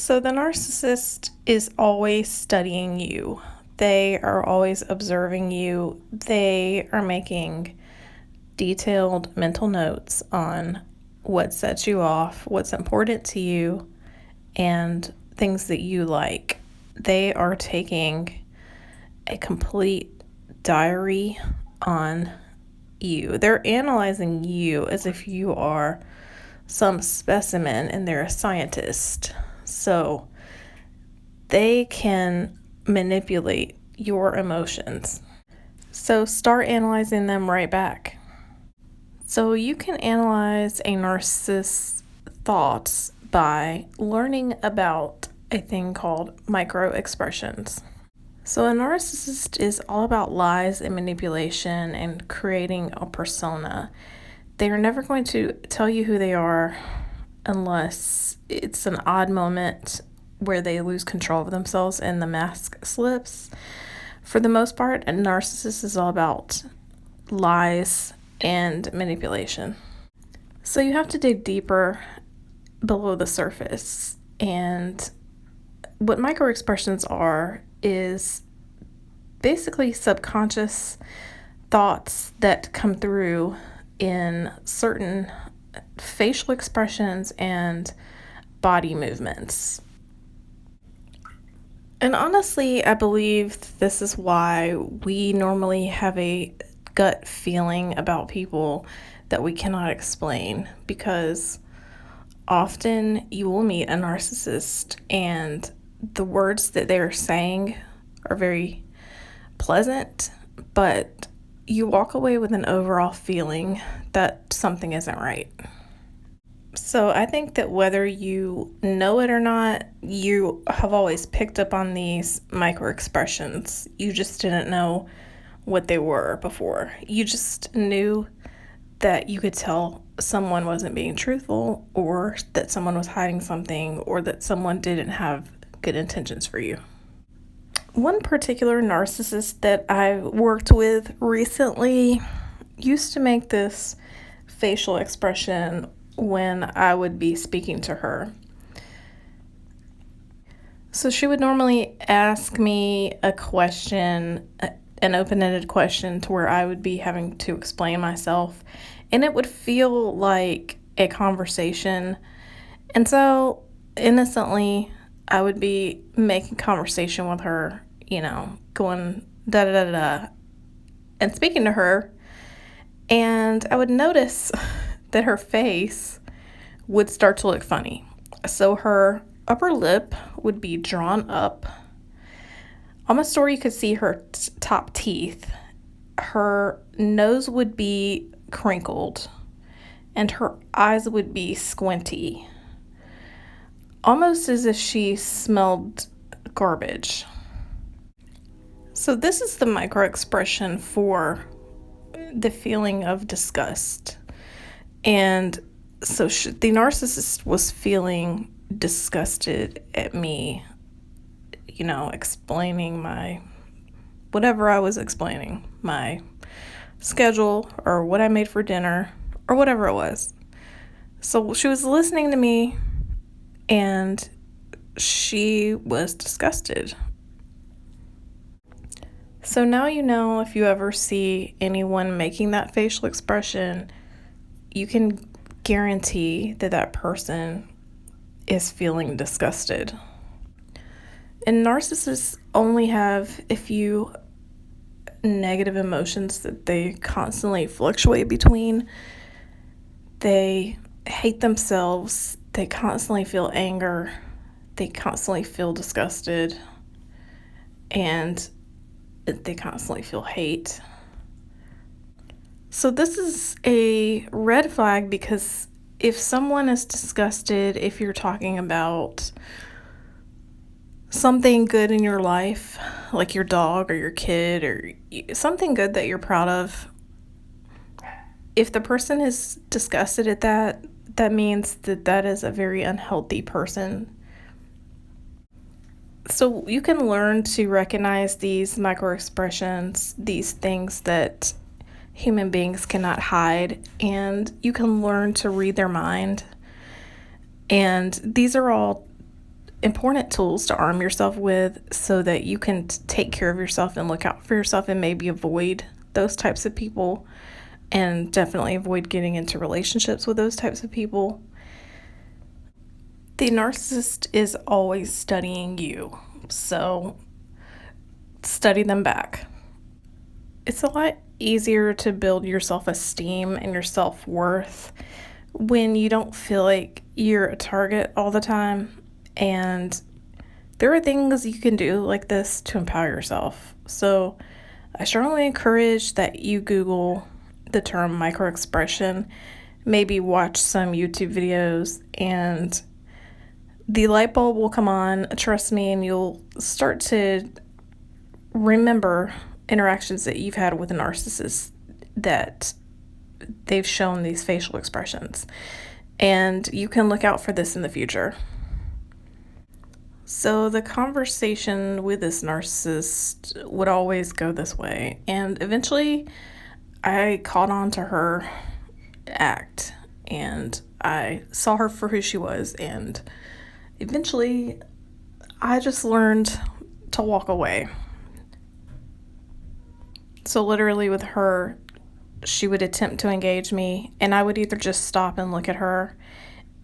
So the narcissist is always studying you. They are always observing you. They are making detailed mental notes on what sets you off, what's important to you, and things that you like. They are taking a complete diary on you. They're analyzing you as if you are some specimen and they're a scientist. So they can manipulate your emotions. So start analyzing them right back. So you can analyze a narcissist's thoughts by learning about a thing called micro expressions. So a narcissist is all about lies and manipulation and creating a persona. They are never going to tell you who they are unless it's an odd moment where they lose control of themselves and the mask slips. For the most part, a narcissist is all about lies and manipulation. So you have to dig deeper below the surface. And what microexpressions are is basically subconscious thoughts that come through in certain facial expressions and body movements. And honestly, I believe this is why we normally have a gut feeling about people that we cannot explain, because often you will meet a narcissist and the words that they're saying are very pleasant, but you walk away with an overall feeling that something isn't right. So I think that whether you know it or not, you have always picked up on these micro expressions. You just didn't know what they were before. You just knew that you could tell someone wasn't being truthful, or that someone was hiding something, or that someone didn't have good intentions for you. One particular narcissist that I worked with recently used to make this facial expression when I would be speaking to her. So she would normally ask me a question, an open-ended question, to where I would be having to explain myself, and it would feel like a conversation. And so innocently, I would be making conversation with her, going da da da da, and speaking to her, and I would notice that her face would start to look funny. So her upper lip would be drawn up, almost where you could see her top teeth. Her nose would be crinkled, and her eyes would be squinty, almost as if she smelled garbage. So this is the micro expression for the feeling of disgust. And so the narcissist was feeling disgusted at me, explaining whatever I was explaining, my schedule or what I made for dinner or whatever it was. So she was listening to me and she was disgusted. So now if you ever see anyone making that facial expression, you can guarantee that that person is feeling disgusted. And narcissists only have a few negative emotions that they constantly fluctuate between. They hate themselves. They constantly feel anger. They constantly feel disgusted. And they constantly feel hate. So this is a red flag, because if someone is disgusted, if you're talking about something good in your life, like your dog or your kid or something good that you're proud of, if the person is disgusted at that, that means that that is a very unhealthy person. So you can learn to recognize these micro expressions, these things that human beings cannot hide, and you can learn to read their mind. And these are all important tools to arm yourself with so that you can take care of yourself and look out for yourself and maybe avoid those types of people, and definitely avoid getting into relationships with those types of people. The narcissist is always studying you, so study them back. It's a lot easier to build your self-esteem and your self-worth when you don't feel like you're a target all the time. And there are things you can do like this to empower yourself. So I strongly encourage that you Google the term microexpression, maybe watch some YouTube videos, and the light bulb will come on, trust me, and you'll start to remember interactions that you've had with a narcissist that they've shown these facial expressions. And you can look out for this in the future. So the conversation with this narcissist would always go this way. And eventually I caught on to her act and I saw her for who she was. And eventually I just learned to walk away. So literally with her, she would attempt to engage me and I would either just stop and look at her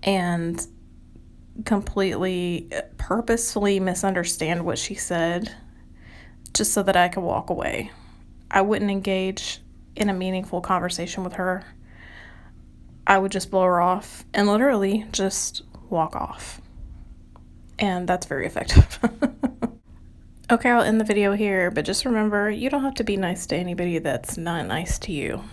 and completely purposefully misunderstand what she said just so that I could walk away. I wouldn't engage in a meaningful conversation with her. I would just blow her off and literally just walk off. And that's very effective. Okay, I'll end the video here, but just remember, you don't have to be nice to anybody that's not nice to you.